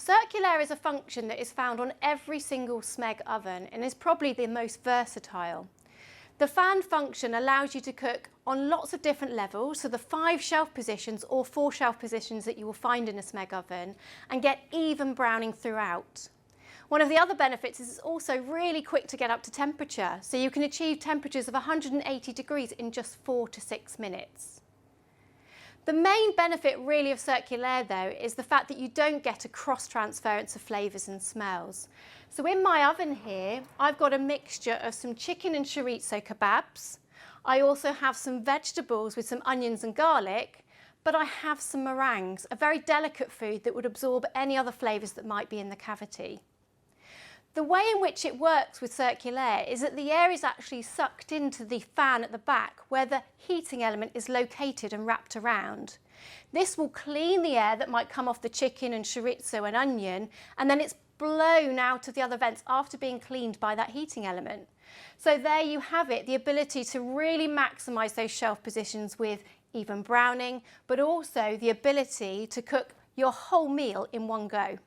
Circulaire is a function that is found on every single Smeg oven and is probably the most versatile. The fan function allows you to cook on lots of different levels, so the 5 shelf positions or 4 shelf positions that you will find in a Smeg oven, and get even browning throughout. One of the other benefits is it's also really quick to get up to temperature, so you can achieve temperatures of 180 degrees in just 4 to 6 minutes. The main benefit really of Circulaire though is the fact that you don't get a cross-transference of flavours and smells. So in my oven here, I've got a mixture of some chicken and chorizo kebabs. I also have some vegetables with some onions and garlic, but I have some meringues, a very delicate food that would absorb any other flavours that might be in the cavity. The way in which it works with Circulaire is that the air is actually sucked into the fan at the back where the heating element is located and wrapped around. This will clean the air that might come off the chicken and chorizo and onion, and then it's blown out of the other vents after being cleaned by that heating element. So there you have it, the ability to really maximise those shelf positions with even browning, but also the ability to cook your whole meal in one go.